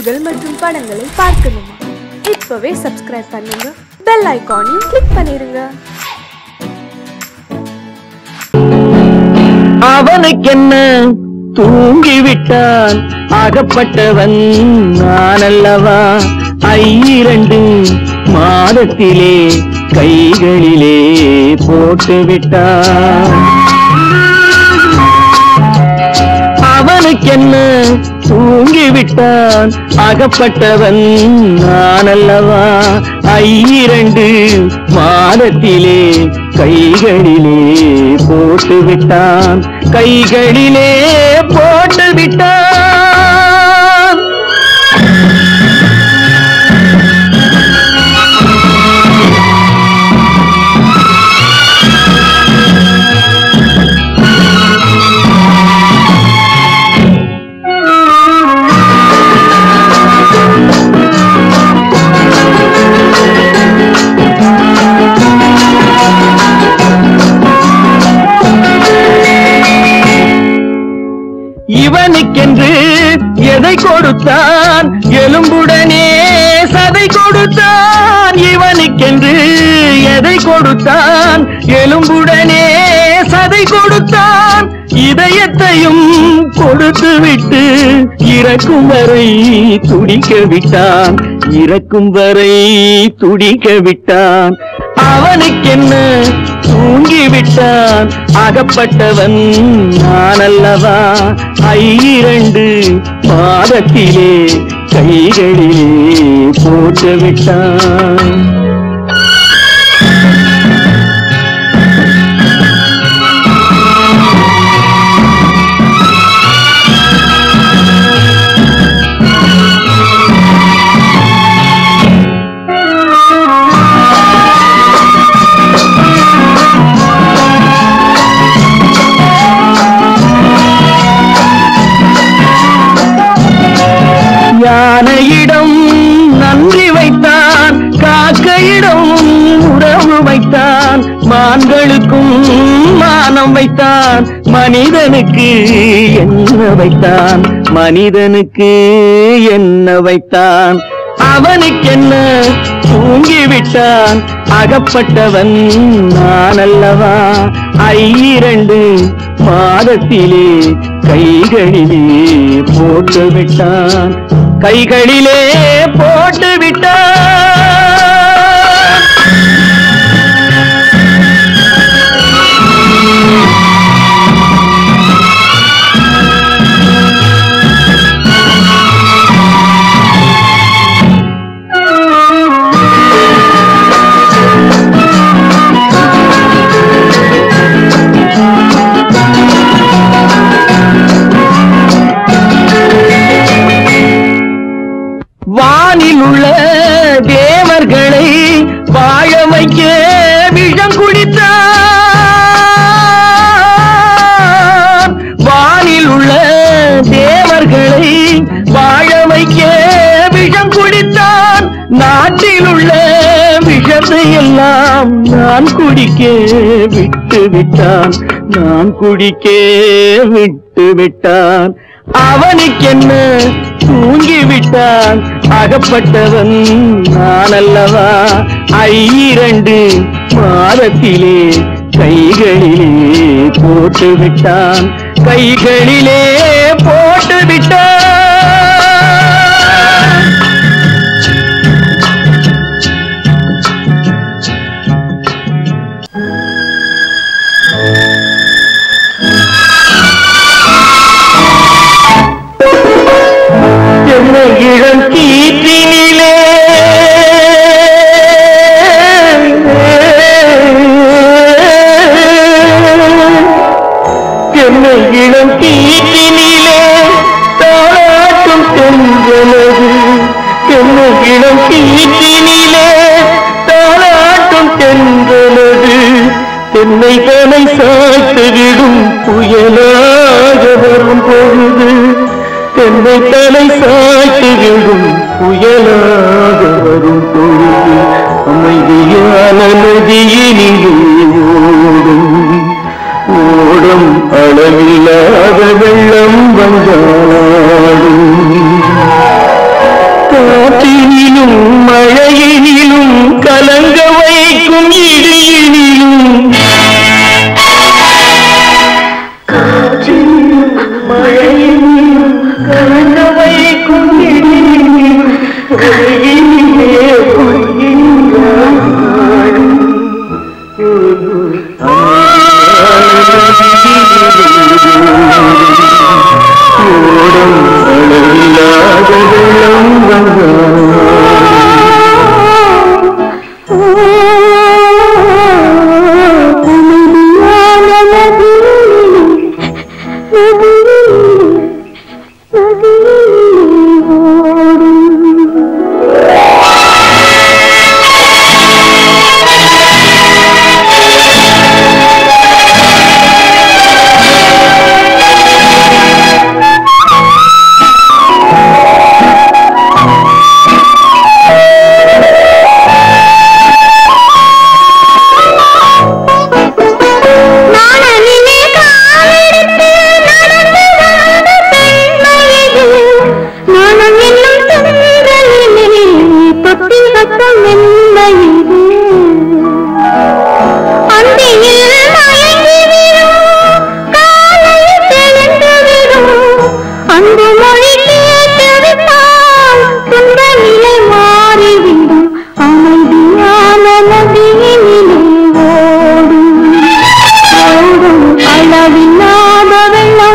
நிகழ்ச்சிகள் மற்றும் படங்களை பார்க்கணுமா? இப்பவே சப்ஸ்கிரைப் பண்ணுங்க, பெல் ஐகானையும் கிளிக் பண்ணிருங்க. அவனுக்கென்ன தூங்கிவிட்டான், அகப்பட்டவன் நான் அல்லவா? 2 மாதத்திலே கைகளிலே போட்டுவிட்டான். அவனுக்கென்ன தூங்கிவிட்டான், அகப்பட்டவன் நான் அல்லவா? 2 மாதத்திலே கைகளிலே போட்டுவிட்டான், கைகளிலே போட்டுவிட்டான். இவனுக்கென்று எதை கொடுத்தான், எலும்புடனே சதை கொடுத்தான். இவனுக்கென்று எதை கொடுத்தான், எலும்புடனே சதை கொடுத்தான். இதயத்தையும் கொடுத்து விட்டு இறக்கும் வரை துடிக்க விட்டான், இறக்கும் வரை துடிக்க விட்டான். அவனுக்கென்ன தூங்கிவிட்டான், அகப்பட்டவன் நான் அல்லவா? 2 மாதத்திலே கைகளிலே போட்டுவிட்டான். யானையிடம் நன்றி வைத்தான், காக்கையிடம் உறவு வைத்தான். மான்களுக்கும் மானம் வைத்தான், மனிதனுக்கு என்ன வைத்தான், மனிதனுக்கு என்ன வைத்தான்? அவனுக்கென்ன தூங்கிவிட்டான், அகப்பட்டவன் நான் அல்லவா? 2 மாதத்திலே கைகளிலே போட்டுவிட்டான், கைகளிலே போட்டுவிட்டான். வானில் உள்ள தேவர்களை வாழ வைக்க விஷம் குடித்தான். வானில் உள்ள தேவர்களை வாழ வைக்க விஷம் குடித்தான். நாட்டில் உள்ள விஷத்தை எல்லாம் நான் குடிக்க விட்டு விட்டான், நான் குடிக்க விட்டு விட்டான். அவனுக்கென்ன தூங்கிவிட்டான், அகப்பட்டவன் நான் அல்லவா? 2 மாதத்திலே கைகளிலே போட்டுவிட்டான், கைகளிலே போட்டுவிட்டான். இளம் கீற்றினிலே இளம் கீற்றினிலே தாளாட்டும் தென்றலது, இளம் கீற்றினிலே தாளாட்டும் தென்றலது. தென்னை தலை சாய்த்துவிடும் புயலாக வரும் பொழுது, தென்னை தலை சாய்த்துவிடும் புயலாக வரும் பொழுது. அமைதியான நதியினிலே ஓடும் ஓடும் அளவில்லாத வெள்ளம் வந்தாடும். காற்றினிலும் மழையினிலும் கலங்க வைக்கும் இடியினிலும் காற்றினிலும் மழையினிலும் கலங்க வைக்கும் இடியினிலும் கரையினிலே பொய்கின்றான் ஓடம் அளவில்லாத வெள்ளம்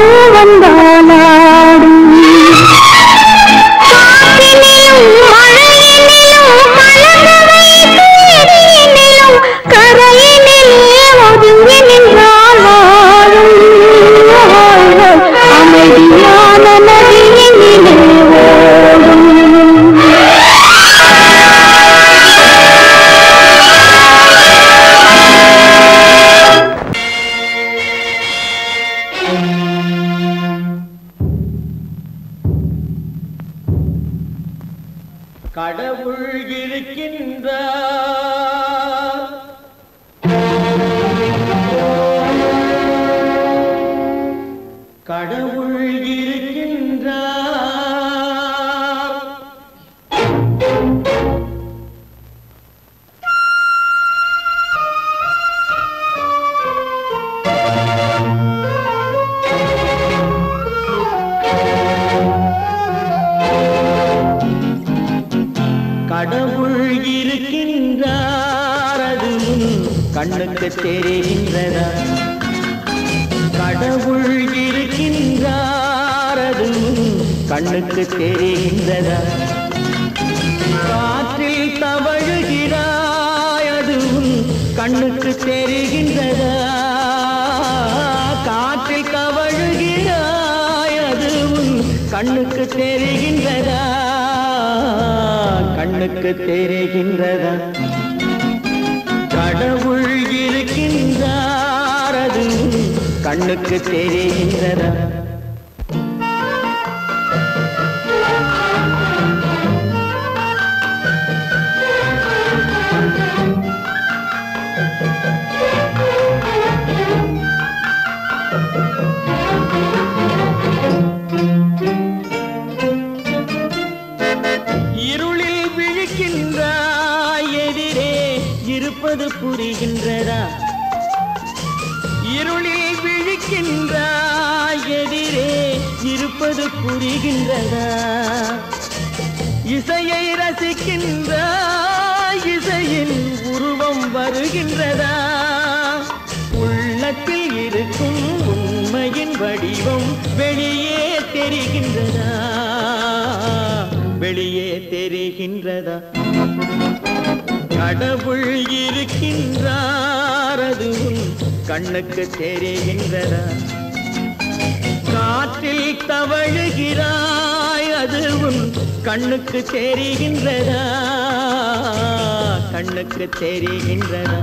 கடவுள் இருக்கின்றார், கடவுள் இருக்கின்றார். கடவுள் இருக்கின்றார், அது கண்ணுக்கு தெரிகின்றதா? கடவுள் இருக்கின்றார், அது கண்ணுக்கு தெரிகின்றதா? காற்றில் தவழுகிறாய், அது கண்ணுக்கு தெரிகின்றதா? காற்றில் தவழுகிறாய், அது கண்ணுக்கு தெரிகின்றதா? கண்ணுக்கு தெரிகின்றதா? கடவுள் இருக்கின்றார், அது கண்ணுக்கு தெரிகின்றதா? இருப்பது புரிகின்றதா? இருளில் விழிக்கின்றாய், எதிரே இருப்பது புரிகின்றதா? இசையை ரசிக்கின்றாய், இசையின் உருவம் வருகின்றதா? உள்ளத்தில் இருக்கும் உண்மையின் வடிவம் வெளியே தெரிகின்றதா? வெளியே தெரிகின்றதா? கடவுள் இருக்கின்றார், அது கண்ணுக்கு தெரிகின்றதா? காற்றில் தவழுகிறாய், அது கண்ணுக்கு தெரிகின்றதா? கண்ணுக்கு தெரிகின்றதா?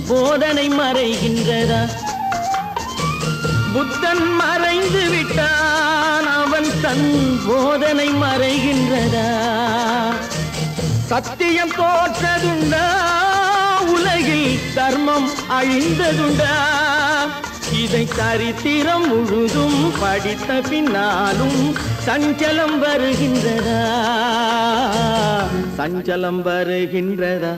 போதனை மறைகின்றதா? புத்த புத்தன் மறைந்து விட்டான், அவன் தன் போதனை மறைகின்றதா? சத்தியம் தோற்றதுண்டா, உலகில் தர்மம் அழிந்ததுண்டா? இதை சரித்திரம் முழுதும் படித்த பின்னாலும் சஞ்சலம் வருகின்றதா? சஞ்சலம் வருகின்றதா?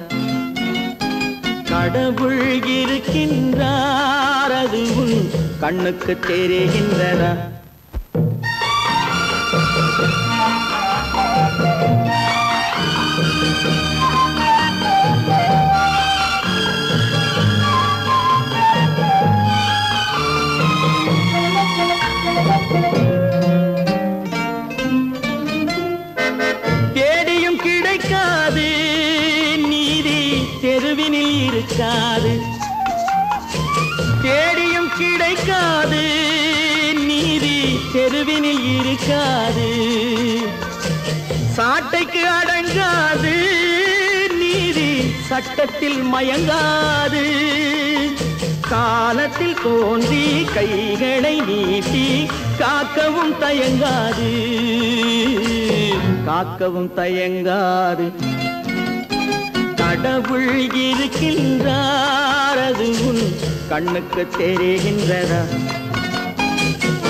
கடவுள் இருக்கின்றார், அது உன் கண்ணுக்கு தெரிகின்றதா? தேடியும் கிடைக்காது நீதி தெருவினில் இருக்காது. தேடியும் கிடைக்காது நீதி தெருவினில் இருக்காது. சாட்டைக்கு அடங்காது நீதி சட்டத்தில் மயங்காது. காலத்தில் தோன்றி கைகளை நீட்டி காக்கவும் தயங்காது, காக்கவும் தயங்காது. கடவுள் இருக்கின்றார், அது உன் கண்ணுக்கு தெரிகின்றதா?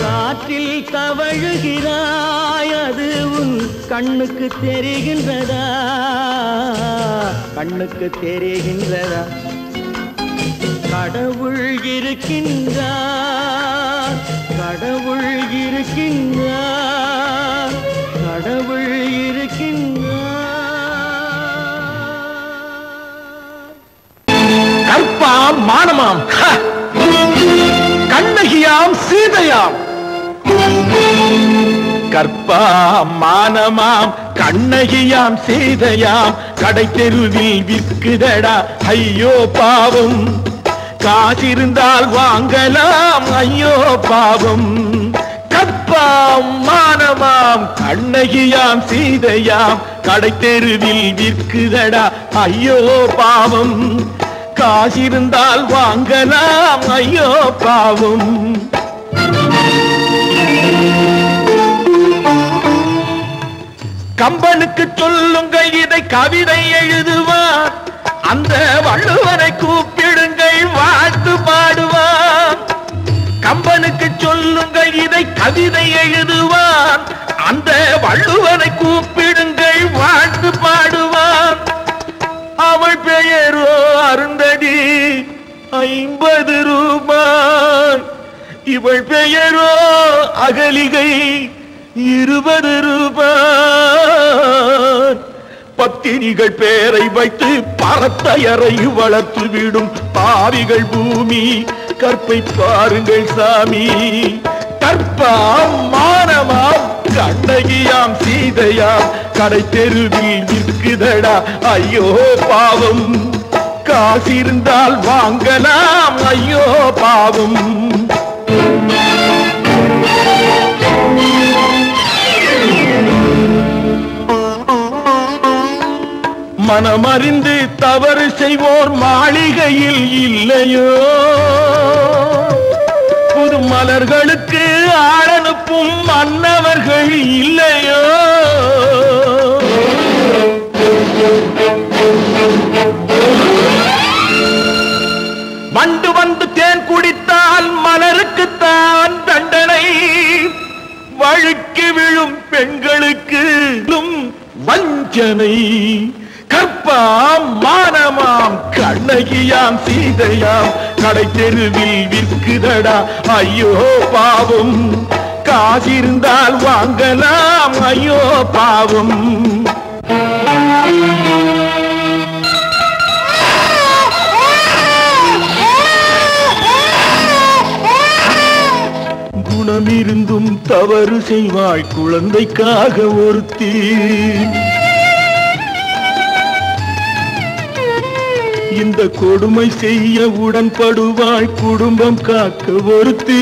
காற்றில் தவழுகிறாய், அது உன் கண்ணுக்கு தெரிகின்றதா? கண்ணுக்கு தெரிகின்றதா? கடவுள் இருக்கின்றார், கடவுள் இருக்கின்றார், கடவுள் இருக்கின்றார். கற்பாம் மானமாம், கண்ணகியாம் சீதையாம். கற்பாம் மானமாம் கண்ணகியாம் சீதையாம், கடை தெருவில் விற்குதடா ஐயோ பாவம். காசிருந்தால் வாங்கலாம் ஐயோ பாவம். கற்பாம் மானமாம் கண்ணகியாம் சீதையாம், கடை தெருவில் விற்குதடா ஐயோ பாவம். காசிருந்தால் வாங்கலாம் ஐயோ பாவம். கம்பனுக்கு சொல்லுங்கள் இதை கவிதை எழுதுவார், அந்த வள்ளுவரை கூப்பிடுங்கள் வாழ்த்து பாடுவார். கம்பனுக்கு சொல்லுங்கள் இதை கவிதை எழுதுவார், அந்த வள்ளுவரை கூப்பிடுங்கள் வாழ்த்து பாடுவார். அவள் பெயரோ அருந்ததி 50 ரூபாய், இவள் பெயரோ அகலிகை 20 ரூபாய். பத்தினிகள் பேரை வைத்து பரத்தையரை வளர்த்து விடும் பாவிகள் பூமி, கற்பை பாருங்கள் சாமி. கற்பாம் மானமாம் கண்ணகியாம் சீதையாம், கடை தெருவில் விற்குதடா ஐயோ பாவம். காசிருந்தால் வாங்கலாம் ஐயோ பாவம். மனமறிந்து தவறு செய்வோர் மாளிகையில் இல்லையோ, புது மலர்களுக்கு ஆளனுப்பும் மன்னவர்கள் இல்லையோ. வண்டு வந்து தேன் குடித்தால் மலருக்குத்தான் தண்டனை, வழுக்கி விழும் பெண்களுக்கு வஞ்சனை. கற்பாம் மானமாம் கண்ணகியாம் சீதையாம், கடை தெருவில் விற்குதடா ஐயோ பாவம். காசிருந்தால் வாங்கலாம் ஐயோ பாவம். குணமிருந்தும் தவறு செய்வாய் குழந்தைக்காக ஒருத்தி, இந்த கொடுமை செய்ய உடன்படுவாய் குடும்பம் காக்க ஒருத்தி.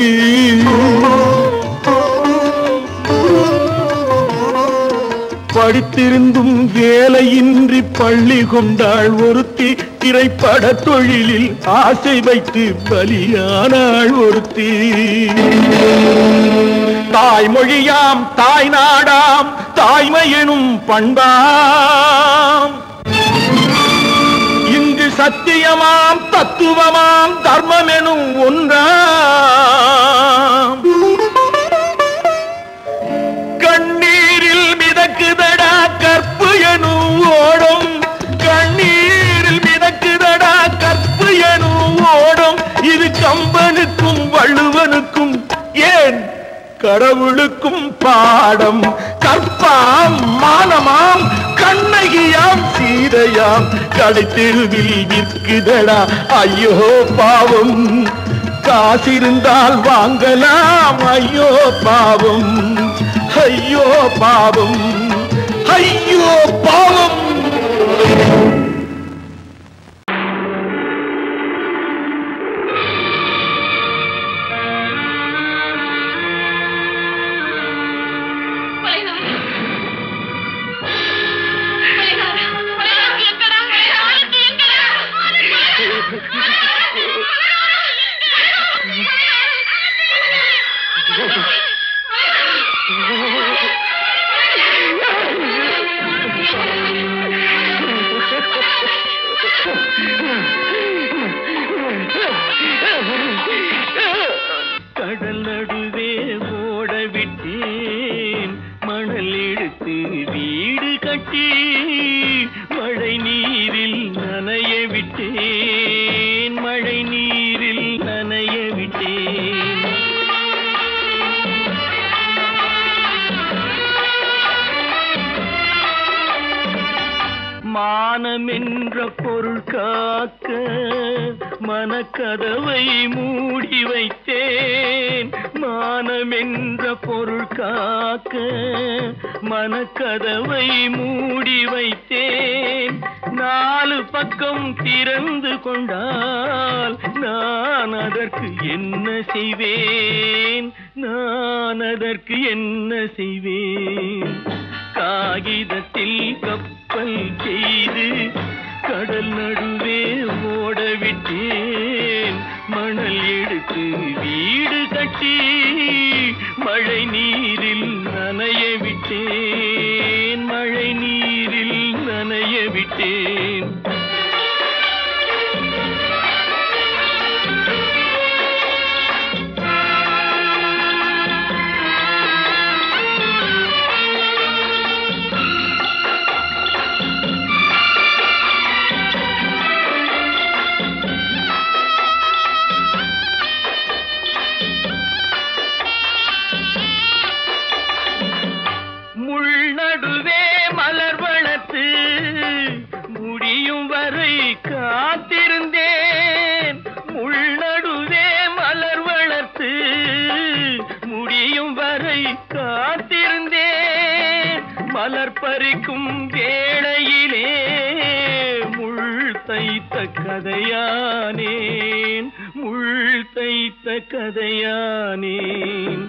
படித்திருந்தும் வேலையின்றி பள்ளி கொண்டாள் ஒருத்தி, திரைப்பட தொழிலில் ஆசை வைத்து பலியானாள் ஒருத்தி. தாய்மொழியாம் தாய் நாடாம் தாய்மையெனும் பண்பாம், இங்கு சத்தியமாம் தத்துவமாம் தர்மமெனும் ஒன்றாம். கண்ணீரில் மிதக்குதடா கற்பு எனும் ஓடும், கண்ணீரில் மிதக்குதடா கற்பு எனும் ஓடும். இது கம்பனுக்கும் வள்ளுவனுக்கும் ஏன் கடவுளுக்கும் பாடம். கற்பாம் மானமாம் கண்ணகியாம் சீதையாம் கடைத்தெருவில் விற்குதடா ஐயோ பாவம். காசிருந்தால் வாங்கலாம் ஐயோ பாவம், ஐயோ பாவம், ஐயோ பாவம். கடல் நடுவே ஓட விட்டேன் மணல் எடுத்து வீடு கட்டி, மழை நீரில் நனைய விட்டேன், மழை நீரில் நனைய விட்டேன். மானம் என்ற பொருள் காக்க மனக்கதவை மூடி வைத்தேன், மானம் என்ற பொருள் காக்க மனக்கதவை மூடி வைத்தேன். நாலு பக்கம் திறந்து கொண்டால் நான் அதற்கு என்ன செய்வேன், நான் அதற்கு என்ன செய்வேன். காகிதத்தில் கப்பல் செய்து கடல் நடுவே ஓட விட்டேன், மணல் எடுத்து வீடு கட்டி மழை நீரில் நனைய விட்டேன், மழை நீரில் நனைய விட்டேன். முடியும் வரை காத்திருந்தேன், முள்நடுவே மலர் வளர்த்து முடியும் வரை காத்திருந்தேன். மலர் பறிக்கும் வேளையிலே முள் தைத்த கதையானேன், முள் தைத்த கதையானேன்.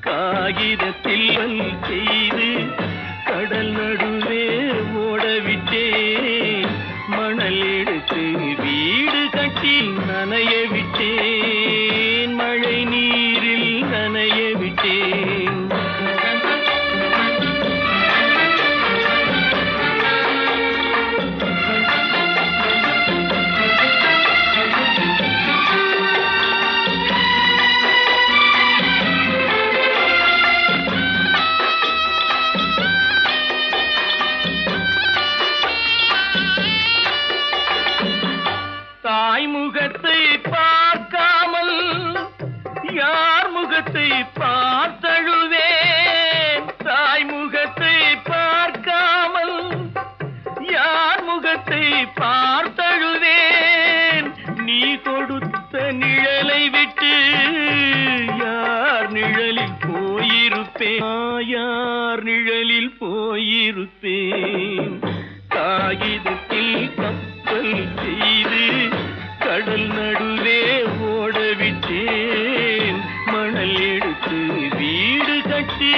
காகிதத்தில் செய்து கடல் நடுவே ஓடவிட்டேன், மணல் எடுத்து வீடு கட்டி நனைய விட்டேன், மழை நீரில் நனைய விட்டேன். முகத்தை பார்க்காமல் யார் முகத்தை பார்த்தழுவேன், தாய் முகத்தை பார்க்காமல் யார் முகத்தை பார்த்தழுவேன். நீ கொடுத்த நிழலை விட்டு யார் நிழலில் போயிருப்பேன், யார் நிழலில் போயிருப்பேன். காகிதத்தில் கப்பல் செய்து கடல் நடுவே ஓடவிட்டேன், மணல் எடுத்து வீடு கட்டி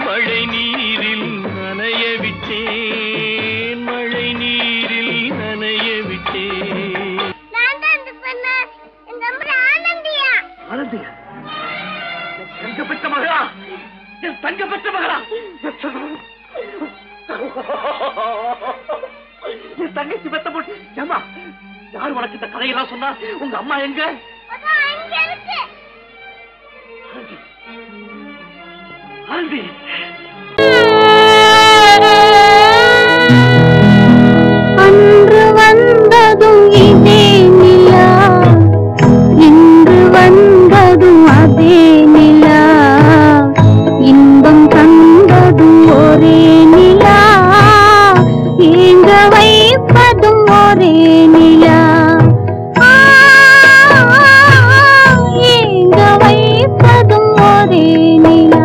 மழை நீரில் நனைய விட்டேன், மழை நீரில் நனைய விட்டேன். தங்க பெற்ற மகளா, என் தங்க பெற்ற மகளா, என் தங்கச்சி பெத்த போட்டு ஏமா யார் உனக்கு இந்த கதையெல்லாம் சொன்னா? உங்க அம்மா எங்க? ஆண்டி அன்று வந்ததும் இதே நிலா, இன்று வந்ததும் அதே நிலா, இன்பம் தந்ததும் ஒரே நிலா, ஏங்க வைப்பதும் ஒரே நிலா, ஏங்க வைப்பதும் ஒரே நிலா.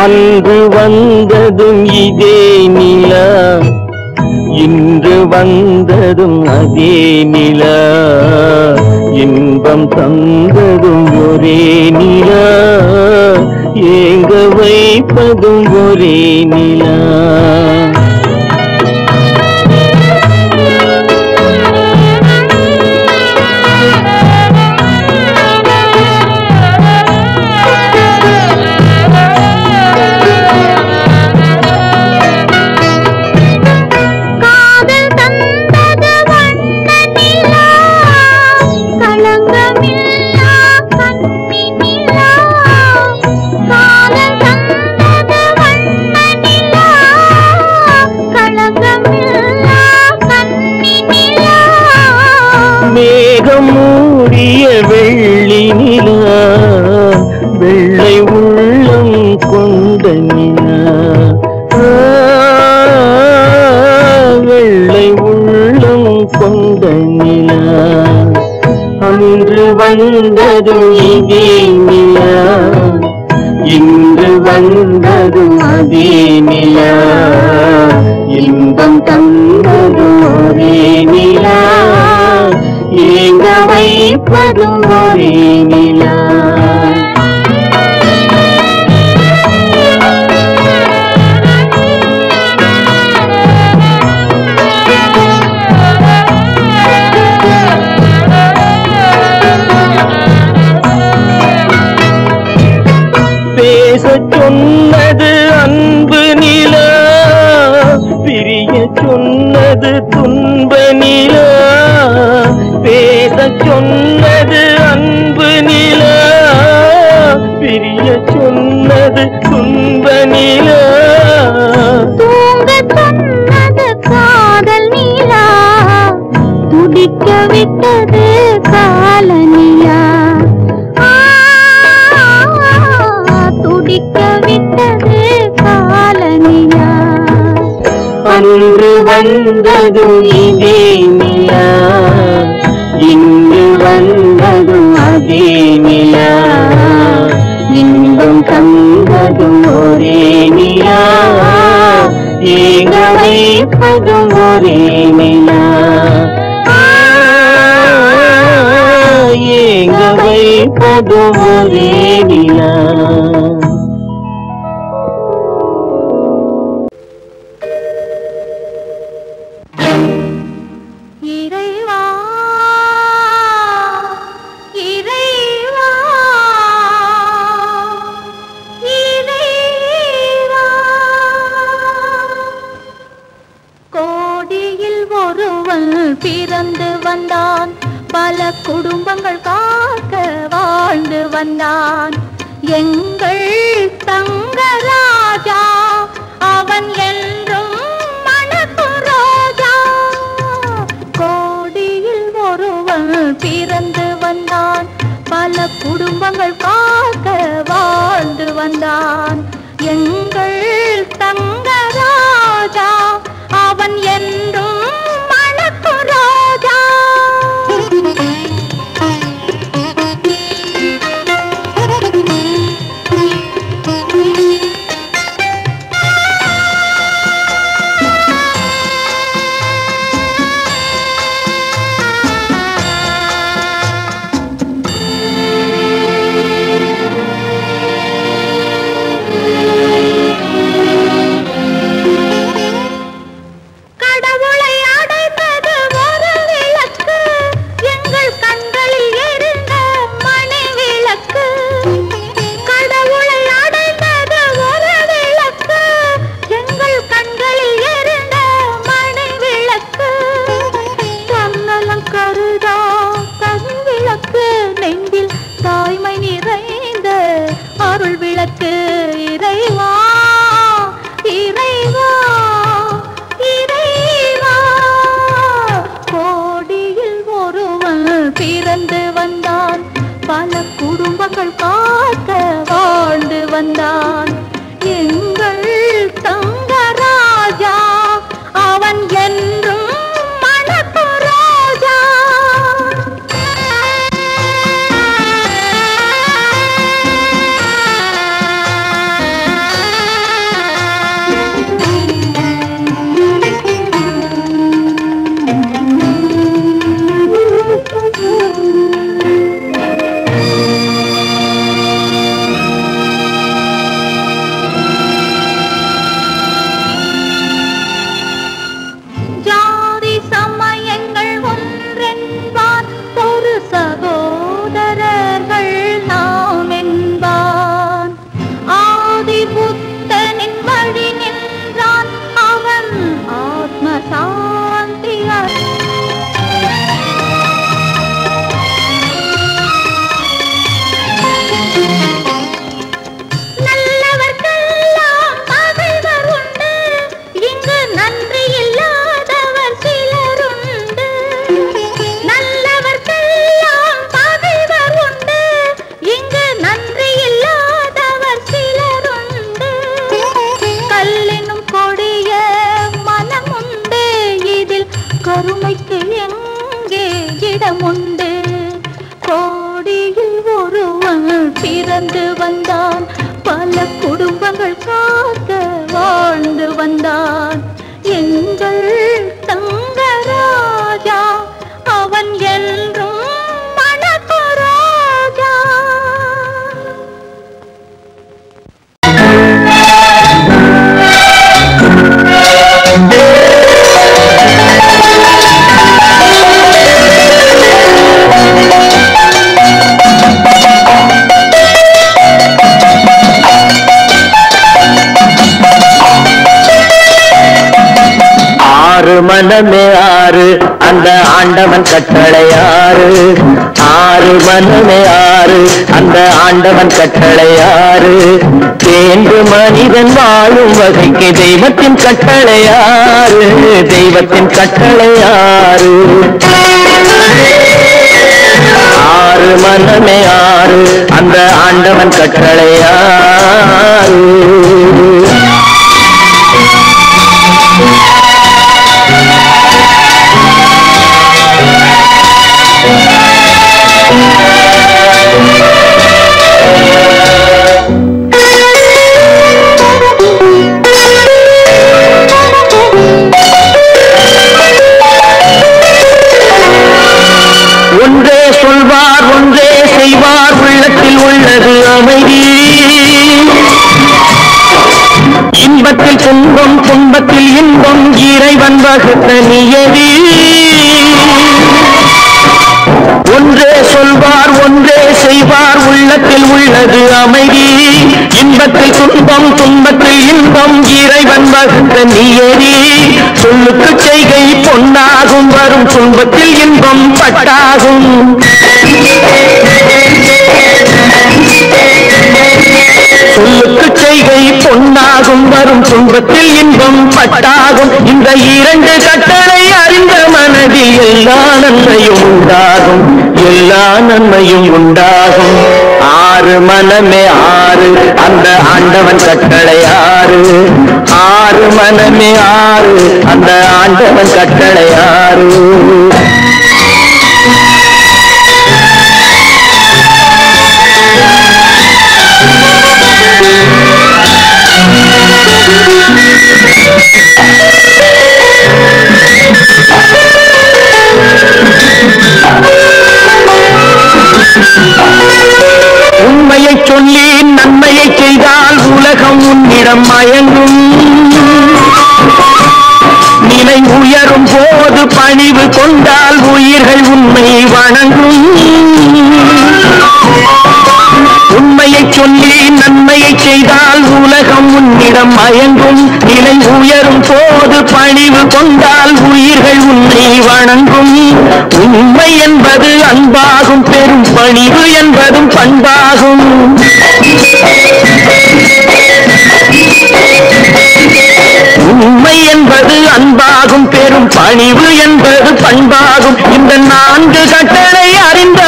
அன்று வந்ததும் இதே நிலா, இன்று வந்ததும் அதே நிலா, இன்பம் தந்ததும் ஒரே நிலா, ஏங்க வைப்பதும் ஒரே நிலா. மேகம் மூடிய வெள்ளி நிலா, வெள்ளை உள்ளம் கொண்ட நிலா, வெள்ளை உள்ளம் கொண்ட நிலா. அன்று வந்ததும் இதே நிலா, இன்று வந்ததும் அதே நிலா, இன்பம் தந்ததும் ஒரே நிலா, ஏங்க வைப்பதும் ஒரே நிலா. பேசச் சொன்னது அன்பு நிலா, பிரிய சொன்னது துன்ப நிலா, பேசச் சொன்னது அன்பு நிலா, பிரிய சொன்னது துன்ப நிலா, தூங்க சொன்னது காதல் நிலா, துடிக்க விட்டது கால நிலா, துடிக்க விட்டது கால நிலா. அன்று வந்ததும் இதே நிலா, இன்று வந்ததும் அதே நிலா, இன்பம் தந்ததும் ஒரே நிலா, ஏங்க வைப்பதும் ஒரே நிலா, ஏங்க வைப்பதும் ஒரே நிலா. இறைவா இறைவா இறைவா, கோடியில் ஒருவன் பிறந்து வந்தான், பல குடும்பங்கள் காக்க வாழ்ந்து வந்தான், எங்கள் தங்கராஜா அவன் என்றும் மணக்கும் ரோஜா. கோடியில் ஒருவன் பிறந்து வந்தான், பல குடும்பங்கள் காக்க வாழ்ந்து வந்தான், எங்கள் தங்கராஜா அவன் என்றும் மணக்கும் ரோஜா. கடவுளை பிறந்து வந்தான். பல குடும்பங்கள் காக்க வாழ்ந்து வந்தான். எங்கள் தங்கராஜா அவன் என்றும் மணக்கு ராஜா. கருமைக்கு எங்கே இடமுண்டு? கோடியில் ஒருவன் பிறந்து வந்தான். பல குடும்பங்கள் காக்க வாழ்ந்து வந்தான். எங்கள் தங்கராஜா அவன் என்றும் மணக்கு ராஜா. மனமே ஆறு அந்த ஆண்டவன் கட்டளையாறு. ஆறு மனமே ஆறு அந்த ஆண்டவன் கட்டளையாறு. தேர்ந்து மனிதன் வாழும் வகைக்கு தெய்வத்தின் கட்டளையாறு. தெய்வத்தின் கட்டளையாறு. ஆறு மனமே ஆறு அந்த ஆண்டவன் கட்டளையாறு. ஒன்றே சொல்வார் ஒன்றே செய்வார் உள்ளத்தில் உள்ளது அமைதி. இன்பத்தில் துன்பம் துன்பத்தில் இன்பம் இறைவன் வகுத்த நியதி. ஒன்றே சொல்வார் ஒன்றே செய்வார் உள்ளத்தில் உள்ளது அமைதி. இன்பத்தில் துன்பம் துன்பத்தில் இன்பம் இறைவன் வகுத்த நியதி. சொல்லுக்கு செய்கை பொன்னாகும் வரும் துன்பத்தில் இன்பம் பட்டாகும். சொல்லுக்கு செய்கை பொன்னாகும் வரும் துன்பத்தில் இன்பம் பட்டாகும். இந்த இரண்டு கட்டளை அறிந்த மனதில் எல்லா நன்மையும் உண்டாகும். எல்லா நன்மையும் உண்டாகும். ஆறு மனமே ஆறு அந்த ஆண்டவன் கட்டளையாறு. ஆறு மனமே ஆறு அந்த ஆண்டவன் கட்டளையாறு. உண்மையை சொல்லி நன்மையை செய்தால் உலகம் உன்னிடம் மயங்கும். நிலை உயரும் போது பணிவு கொண்டால் உயிர்கள் உண்மை வணங்கும். உண்மையை சொல்லி நன்மையை செய்தால் உலகம் உன்னிடம் மயங்கும். நிலை உயரும் போது பணிவு கொண்டால் உயிர்கள் உன்னை வணங்கும். உண்மை என்பது அன்பாகும். பெரும் பணிவு என்பதும் பண்பாகும். உண்மை என்பது அன்பாகும். பெரும் பணிவு என்பது பண்பாகும். இந்த நான்கு கட்டளை அறிந்த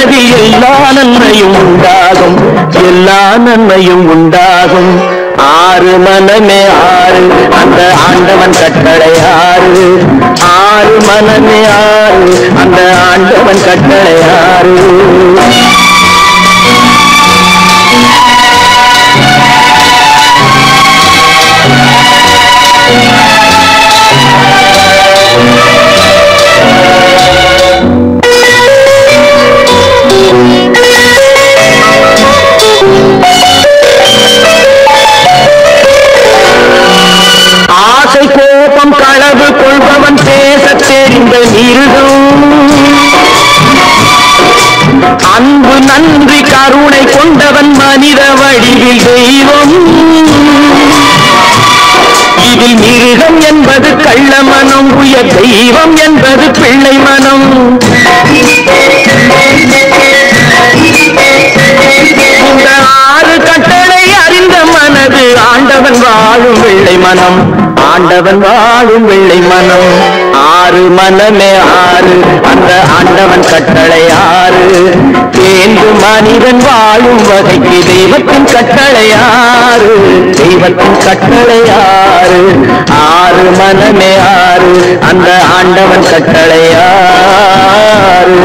பிறகு எல்லா நன்மையும் உண்டாகும், எல்லா நன்மையும் உண்டாகும். ஆறு மனமே ஆறு, அந்த ஆண்டவன் கட்டளை ஆறு. ஆறு மனமே ஆறு, அந்த ஆண்டவன் கட்டளை ஆறு. ஆசை கோபம் களவு கொள்பவன் பேச தெரிந்த மிருகம், அன்பு நன்றி கருணை கொண்டவன் மனித வடிவில் தெய்வம். இதில் மிருகம் என்பது கள்ள மனம், உயர் தெய்வம் என்பது பிள்ளை மனம். இந்த ஆறு கட்டளை அறிந்த மனது ஆண்டவன் வாழும் வெள்ளை மனம், ஆண்டவன் வாழும் வெள்ளை மனம். ஆறு மனமே ஆறு, அந்த ஆண்டவன் கட்டளை ஆறு. தேர்ந்து மனிதன் வாழும் வகைக்கு தெய்வத்தின் கட்டளை ஆறு, தெய்வத்தின் கட்டளை ஆறு. ஆறு மனமே ஆறு, அந்த ஆண்டவன் கட்டளை ஆறு.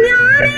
யாரை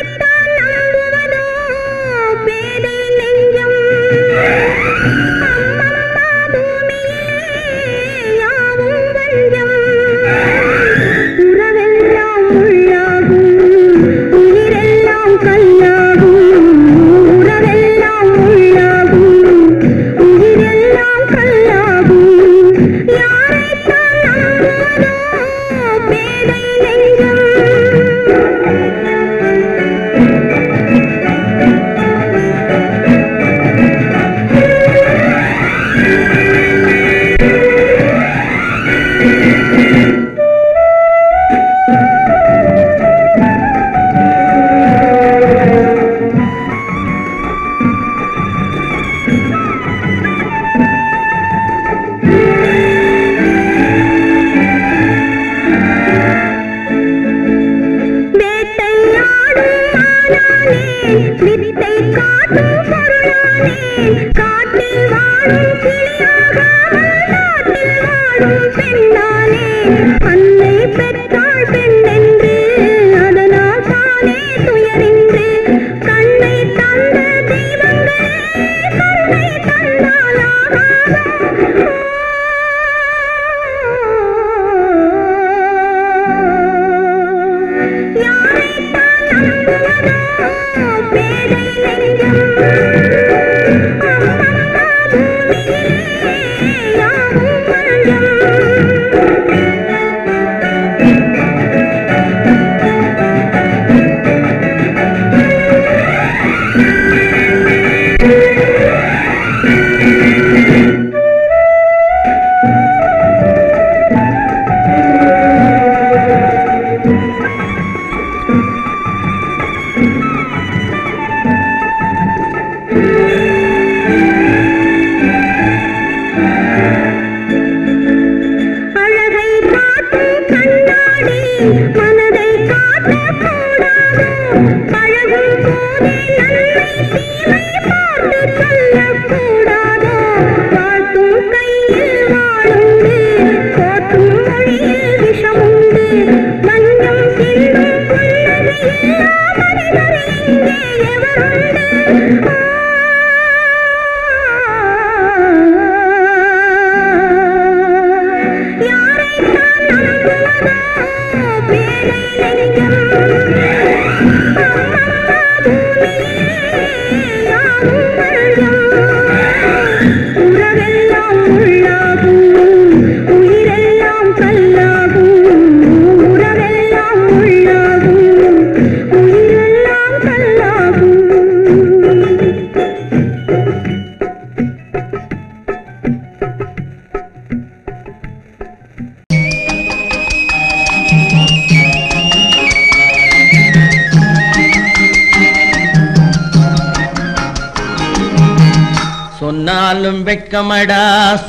சொன்னாலும் வெட்கமடா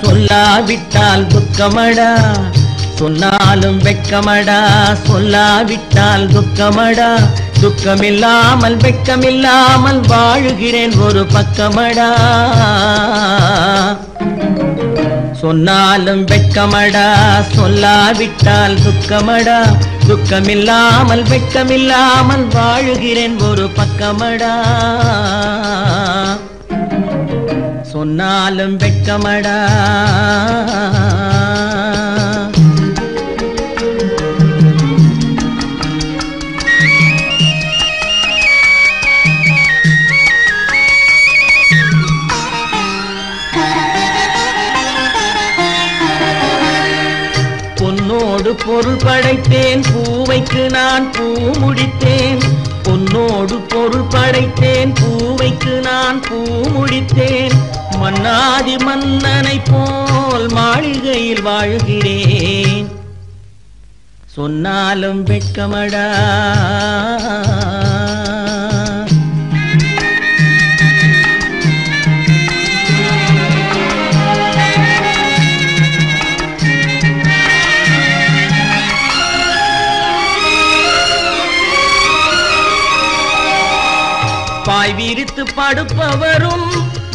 சொல்லாவிட்டால் துக்கமடா சொன்னாலும் வெட்கமடா சொல்லாவிட்டால் துக்கமடா துக்கமில்லாமல் வெட்கமில்லாமல் வாழுகிறேன் ஒரு பக்கமடா சொன்னாலும் வெட்கமடா சொல்லாவிட்டால் துக்கமடா துக்கமில்லாமல் வெட்கமில்லாமல் வாழுகிறேன் ஒரு பக்கமடா சொன்னாலும் வெட்கமடா பொன்னோடு பொருள் படைத்தேன் பூவைக்கு நான் பூ முடித்தேன் பொன்னோடு பொருள் படைத்தேன் பூவைக்கு நான் பூ முடித்தேன் மன்னாதி மன்னனை போல் மாளிகையில் வாழ்கிறேன் சொன்னாலும் வெட்கமடா பாய் விரித்து படுப்பவரும்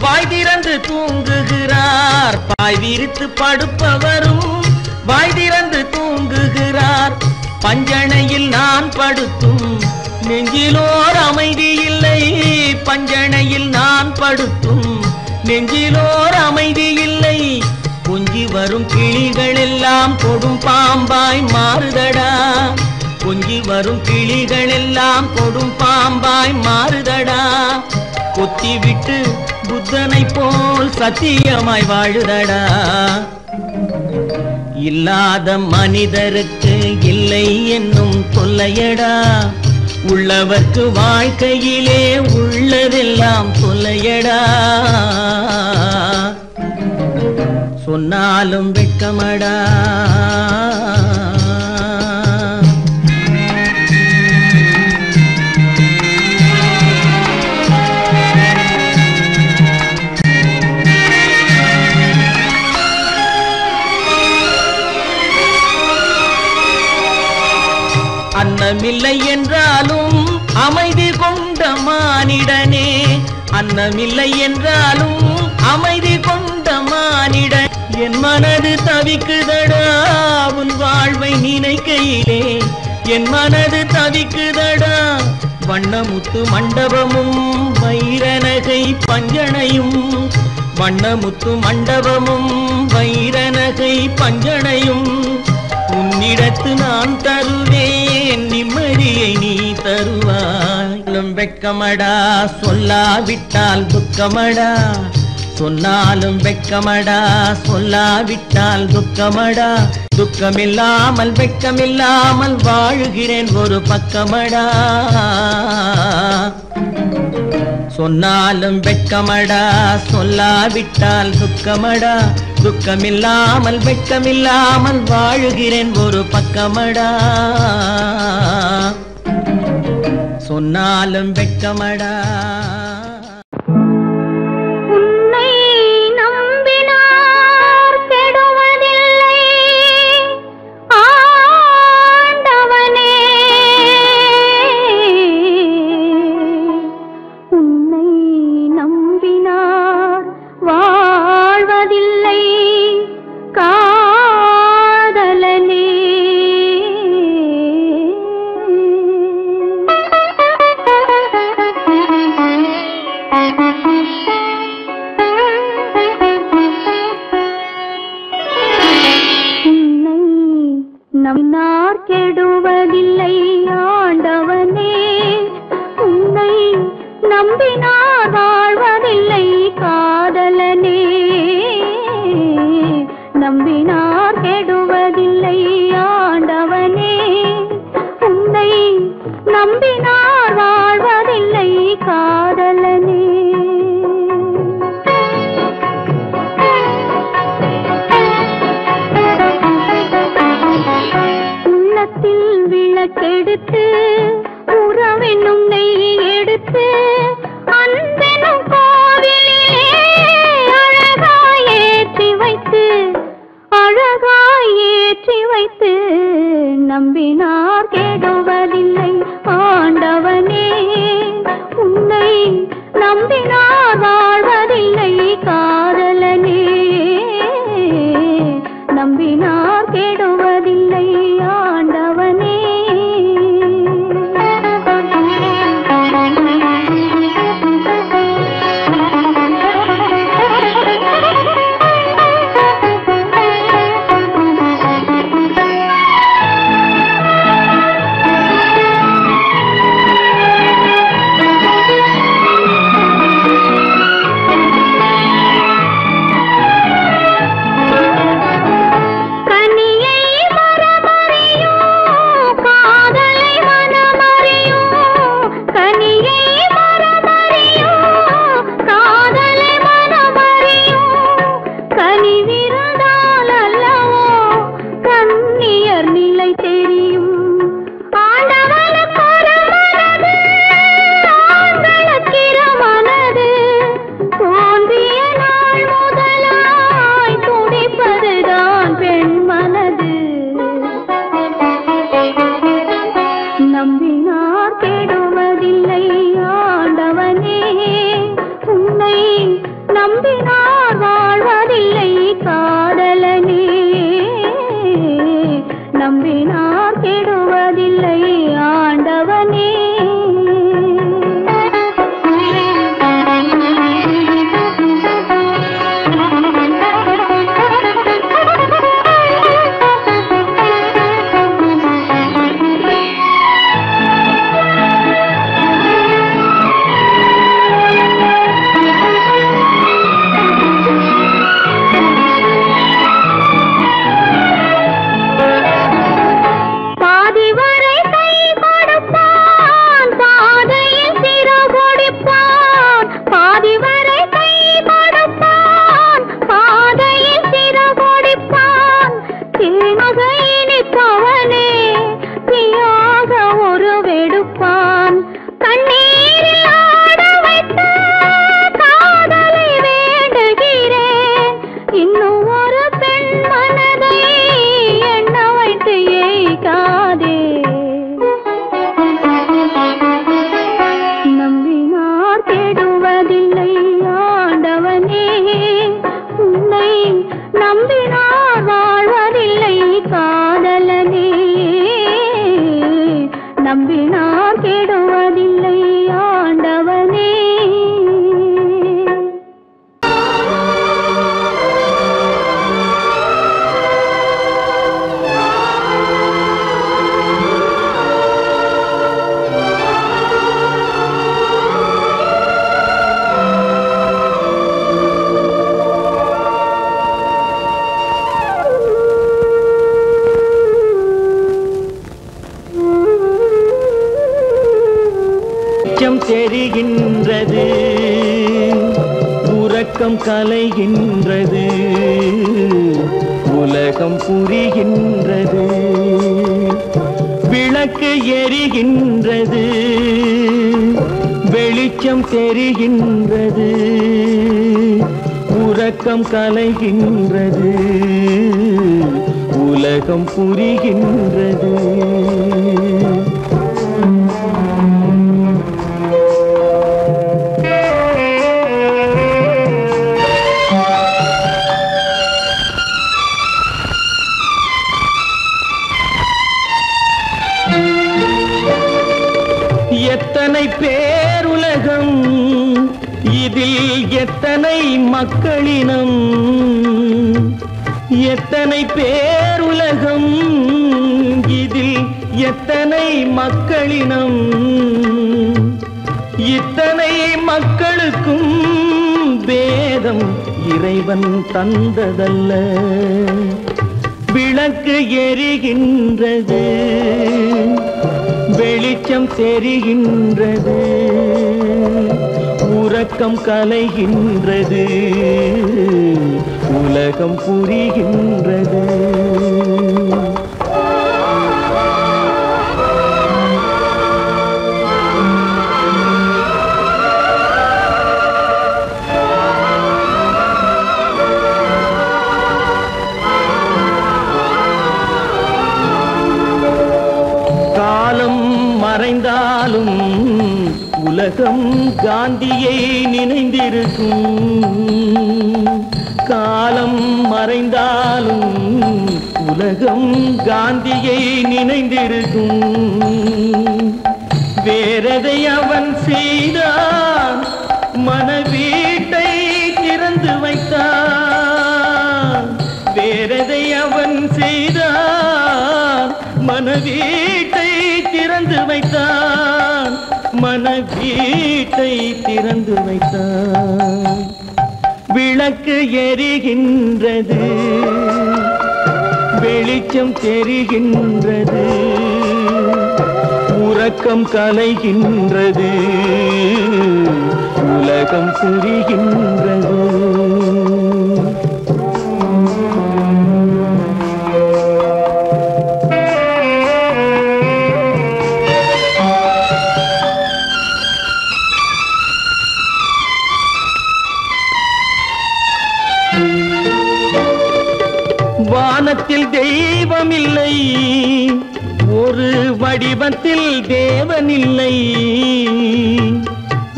வாய் திறந்து தூங்குகிறார் பாய் விரித்து படுப்பவரும் வாய் திறந்து தூங்குகிறார் பஞ்சணையில் நான் படுத்தும் நெஞ்சிலோர் அமைதி இல்லை பஞ்சணையில் நான் படுத்தும் நெஞ்சிலோர் அமைதி இல்லை கொஞ்சி வரும் கிளிகள் எல்லாம் கொடும் பாம்பாய் மாறுதடா கொஞ்சி வரும் கிளிகள் எல்லாம் கொடும் பாம்பாய் மாறுதடா கொத்தி விட்டு புத்தனை போல் சத்தியமாய் வாழுதடா இல்லாத மனிதருக்கு இல்லை என்னும் தொல்லையடா உள்ளவர்க்கு வாழ்க்கையிலே உள்ளதெல்லாம் தொல்லையடா சொன்னாலும் வெட்கமடா அன்னமில்லை என்றாலும் அமைதி கொண்ட மானிடனே அன்னமில்லை என்றாலும் அமைதி கொண்ட மானிடன் என் மனது தவிக்குதடா உன் வாழ்வை நினைக்கையிலே என் மனது தவிக்குதடா வண்ணமுத்து மண்டபமும் வைரநகை பஞ்சனையும் வண்ணமுத்து மண்டபமும் வைரநகை பஞ்சனையும் உன்னிடத்து நான் தருவேன் நிம்மதியை நீ தருவாய் வெட்கமடா சொல்லாவிட்டால் துக்கமடா சொன்னாலும் வெட்கமடா சொல்லாவிட்டால் துக்கமடா துக்கமில்லாமல் வெட்கமில்லாமல் வாழுகிறேன் ஒரு பக்கமடா சொன்னாலும் வெட்கமடா சொல்லாவிட்டால் துக்கமடா துக்கமில்லாமல் வெட்கமில்லாமல் வாழுகிறேன் ஒரு பக்கமடா சொன்னாலும் வெட்கமடா நம்பினார் கெடுவதில்லை ஆண்டவனே உன்னை நம்பினார் வாழ்வதில்லை காதலனே நம்பினார் கெடுவதில்லை ஆண்டவனே உன்னை நம்பினார் வாழ்வதில்லை காதலனே விளக்கெடுத்து உறவென்னும் நெய் எடுத்து அன்பெனும் கோவிலிலே நம்பினார் கெடுவதில்லை ஆண்டவனே. தெரிகின்றது, உறக்கம் கலைகின்றது, உலகம் புரிகின்றது, விளக்கு எரிகின்றது, வெளிச்சம் தெரிகின்றது, உறக்கம் கலைகின்றது, உலகம் புரிகின்றது. எத்தனை பேருலகம், இதில் எத்தனை மக்களினம், எத்தனை பேருலகம், இதில் எத்தனை மக்களினம், இத்தனை மக்களுக்கும் வேதம் இறைவன் தந்ததல்ல. விளக்கு எரிகின்றது, வெளிச்சம் தெரிகின்றது, உறக்கம் கலைகின்றது, உலகம் புரிகின்றது. காலம் மறைந்தாலும் உலகம் காந்தியை நினைந்திருக்கும். காலம் மறைந்தாலும் உலகம் காந்தியை நினைந்திருக்கும். வேறெதை அவன் செய்தான், மனவீட்டை திறந்து வைத்தான். வேறெதை அவன் செய்தான், மனவீட்டை திறந்து வைத்தான், மனவீட்டை திறந்து வைத்தான். விளக்கு எரிகின்றது, வெளிச்சம் தெரிகின்றது, உறக்கம் கலைகின்றது, உலகம் புரிகின்றது. வானத்தில் தெய்வம் இல்லை, ஒரு வடிவத்தில் தேவன் இல்லை.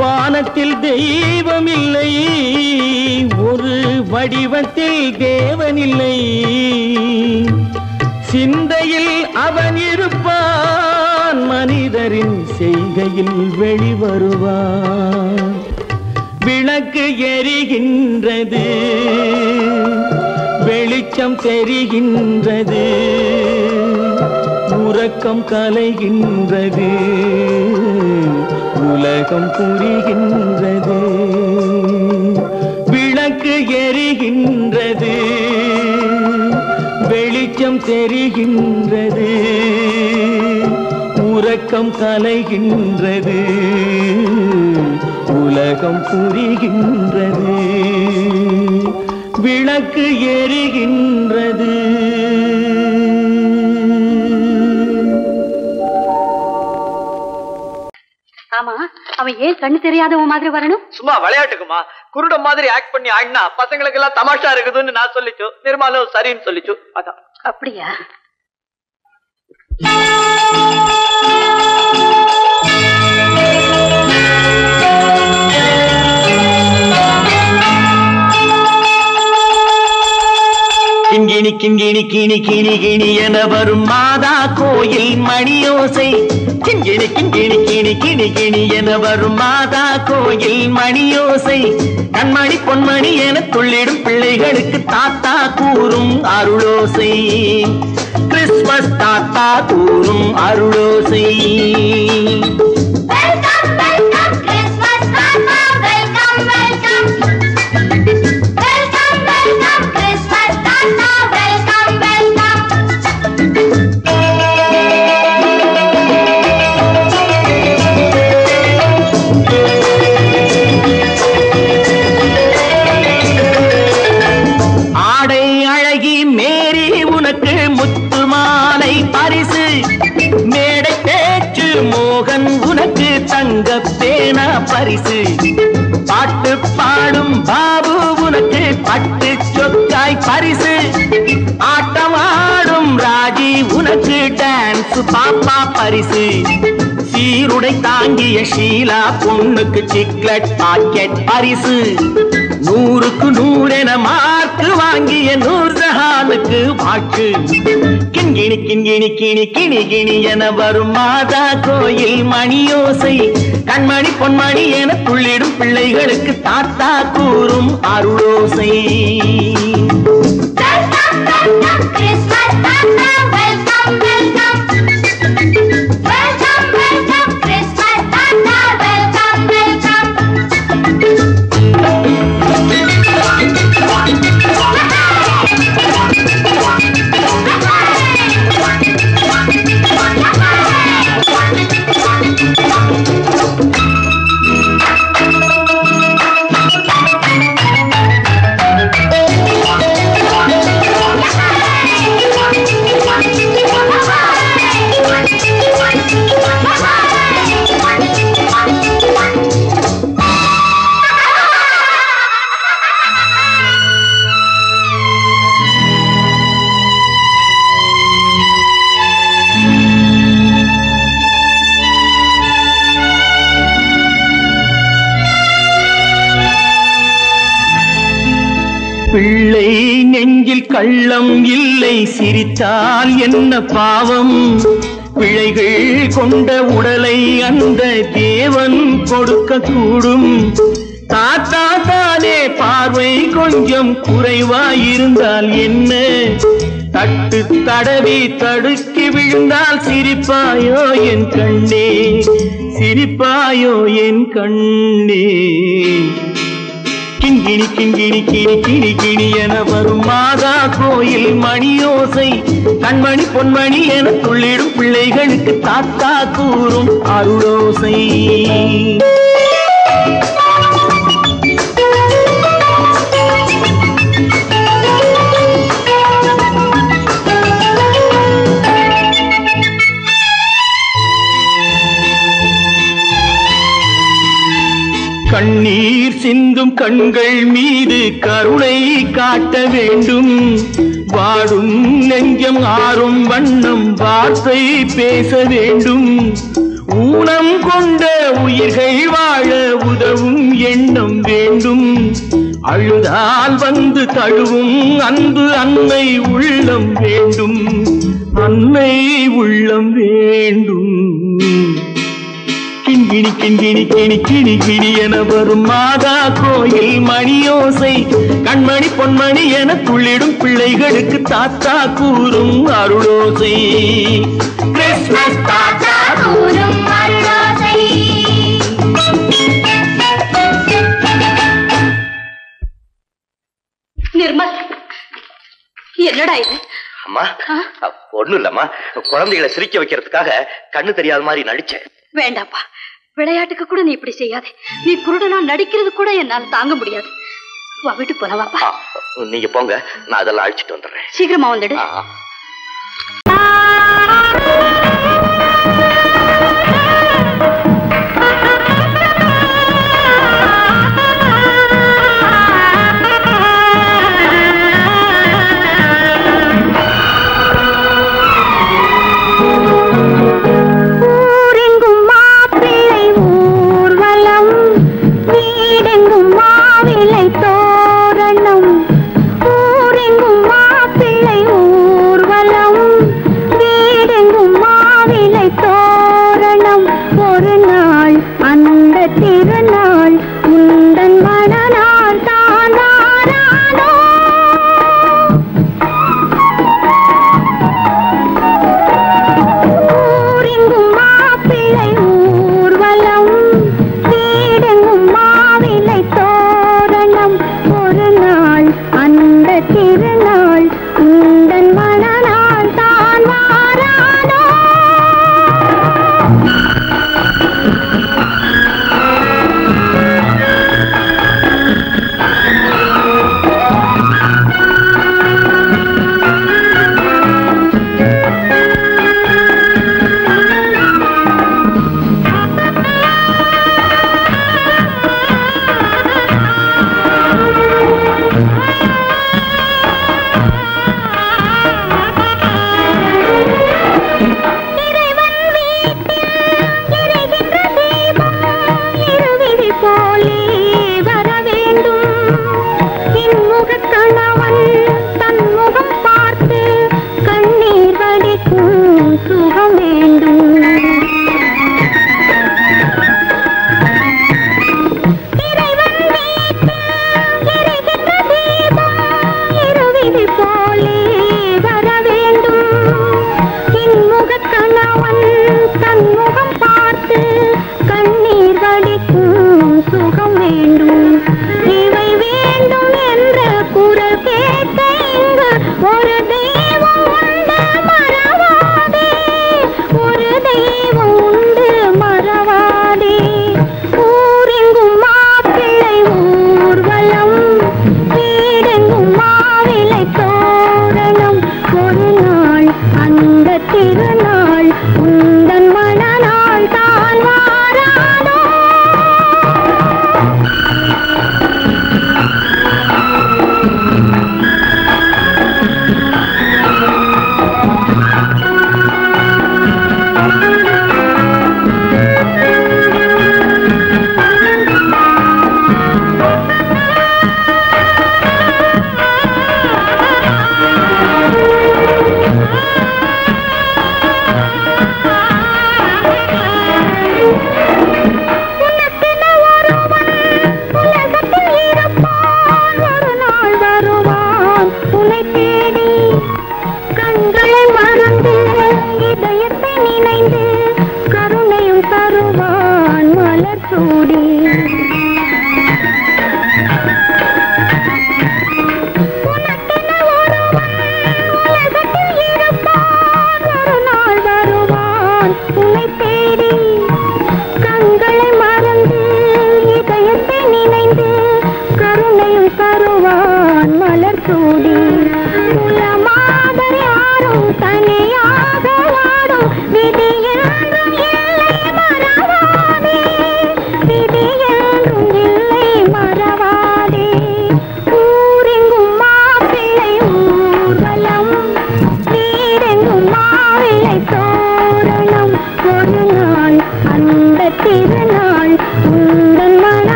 வானத்தில் தெய்வம் இல்லை, ஒரு வடிவத்தில் தேவன் இல்லை. சிந்தையில் அவன் இருப்பான், மனிதரின் செய்கையில் வெளிவருவான். விளக்கு எரிகின்றது, வெளிச்சம் தெரிகின்றது, உறக்கம் கலைகின்றது, உலகம் புரிகின்றது. விளக்கு எரிகின்றது, வெளிச்சம் தெரிகின்றது, உறக்கம் கலைகின்றது, உலகம் புரிகின்றது. விளக்கு எரிகின்றது. ஆமா, அவன் ஏன் கண்ணு தெரியாதவன் மாதிரி வரணும்? சும்மா விளையாட்டுக்குமா, குருட மாதிரி ஆக்ட் பண்ணி ஆடினா பசங்களுக்கு எல்லாம் தமாஷா இருக்குதுன்னு நான் சொல்லிச்சு. நிர்மலும் சரின்னு சொல்லிச்சு. அதான். அப்படியா? கிண்கிணி கிண்கிணி கிணி கிணி கிணி என வரும் மாதா கோயில் மணியோசை. கிண்கிணி கிண்கிணி கிணி கிணி கிணி என வரும் மாதா கோயில் மணியோசை. கண்மணி பொன்மணி என துள்ளிடும் பிள்ளைகளுக்கு தாத்தா கூறும் அருளோசை. கிறிஸ்துமஸ் தாத்தா கூறும் அருளோசை. பரிசு பாட்டு பாடும் பாபு உனக்கு பட்டு சொக்காய் பரிசு. ஆட்டமாடும் ராஜி உனக்கு டான்ஸ் பாப்பா பரிசு. சீருடை தாங்கிய ஷீலா பொண்ணுக்கு சிக்லெட் பாக்கெட் பரிசு. 100க்கு 100 என மார்க்கு வாங்கிய நூர்ஜஹானுக்கு வாக்கு. கிண்கிணி கிண்கிணி கிணி கிணி கிணி என வரும் மாதா கோயில் மணியோசை. கண்மணி பொன்மணி என துள்ளிடும் பிள்ளைகளுக்கு தாத்தா கூறும் அருளோசை. பிள்ளை நெஞ்சில் கள்ளம் இல்லை, சிரித்தால் என்ன பாவம். பிழைகள் கொண்ட உடலை அந்த தேவன் கொடுக்க கூடும். தாத்தா தானே பார்வை கொஞ்சம் குறைவாயிருந்தால் என்ன? தட்டு தடவி தடுக்கி விழுந்தால் சிரிப்பாயோ என் கண்ணே, சிரிப்பாயோ என் கண்ணே. கிண்கிணி கிண்கிணி கிணி கிணி கிணி என வரும் மாதா கோயில் மணியோசை. கண்மணி பொன்மணி என துள்ளிடும் பிள்ளைகளுக்கு தாத்தா கூறும் அருளோசை. கண்ணீர் சிந்தும் கண்கள் மீது கருணை காட்ட வேண்டும். வாடும் நெஞ்சம் ஆறும் வண்ணம் வார்த்தை பேச வேண்டும். ஊனம் கொண்ட உயிர்கள் வாழ உதவும் எண்ணம் வேண்டும். அழுதால் வந்து தழுவும் அன்பு அன்னை உள்ளம் வேண்டும், அன்னை உள்ளம் வேண்டும். கிண்கிணி கிண்கிணி கிணி கிணி கிணி என வரும் மாதா கோயில் மணியோசை, கண்மணி பொன்மணி என துள்ளிடும் பிள்ளைகளுக்கு தாத்தா கூறும் அருளோசை. கிறிஸ்மஸ் தாத்தா கூறும் அருளோசை. நிர்மல், என்னடா இது? அம்மா ஒண்ணும் இல்லம்மா, குழந்தைகளை சிரிக்க வைக்கிறதுக்காக கண்ணு தெரியாத மாதிரி நடிச்சேன். வேண்டாப்பா, விளையாட்டுக்கு கூட நீ இப்படி செய்யாதே. நீ குருடனா நடிக்கிறது கூட என்னால தாங்க முடியாது. வா, வீட்டுக்கு போலவாப்பா. நீங்க போங்க, நான் அதெல்லாம் அழிச்சிட்டு வந்துடுறேன். சீக்கிரமா வந்துடு.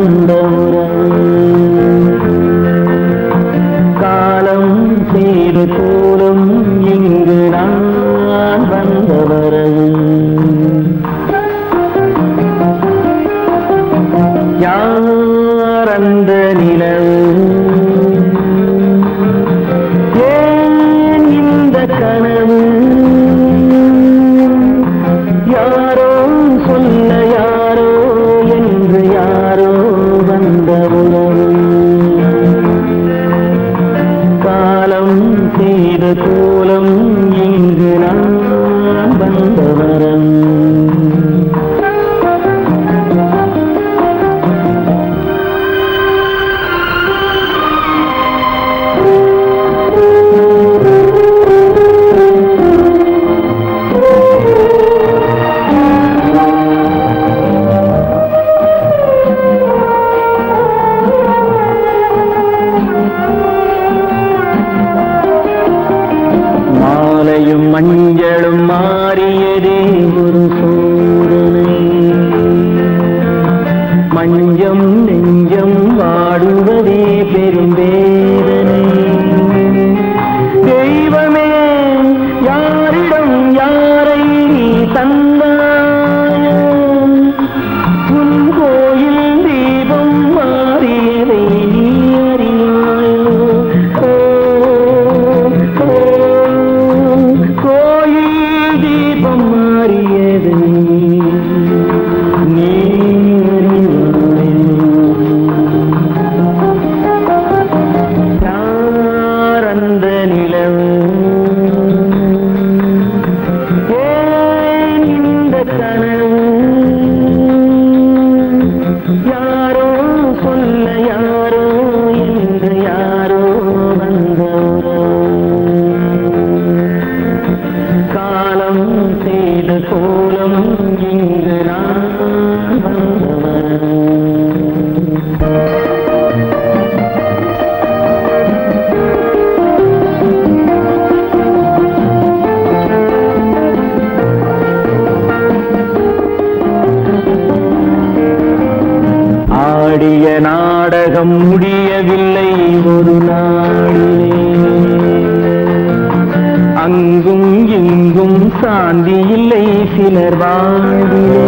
வந்த உறவு காலம் செய்து கூறும் இங்கு நான் வந்த வரவு யார் அந்த நிலவு ஏன் இந்த கனவு யாரோ சொல்ல யாரோ என்று யாரோ வந்த உறவு காலம் செய்த கோலம் இங்கு நான் வந்த வரம் மஞ்சளும் மாறியதே ஒரு சோதனை மஞ்சம் நெஞ்சம் வாடுவதே பெரும் வேதனை தெய்வமே யாரிடம் யாரை தந்தாயோ உன் கோயில் தீபம் மாறியதை நீ அறியாயோ கோயில் தீபம் மாறியது நீ யார் அந்த நிலவு ஏன் இந்த கனவு யாரோ சொல்ல யாரோ என்று யாரோ வந்த காலம் செய்த கோலம் இங்கு நான் வந்தவன் ஆடிய நாடகம் முடியவில்லை ஒரு நாளிலே அங்கும் இங்கும் சாந்தி இல்லை சிலர் வாழ்விலே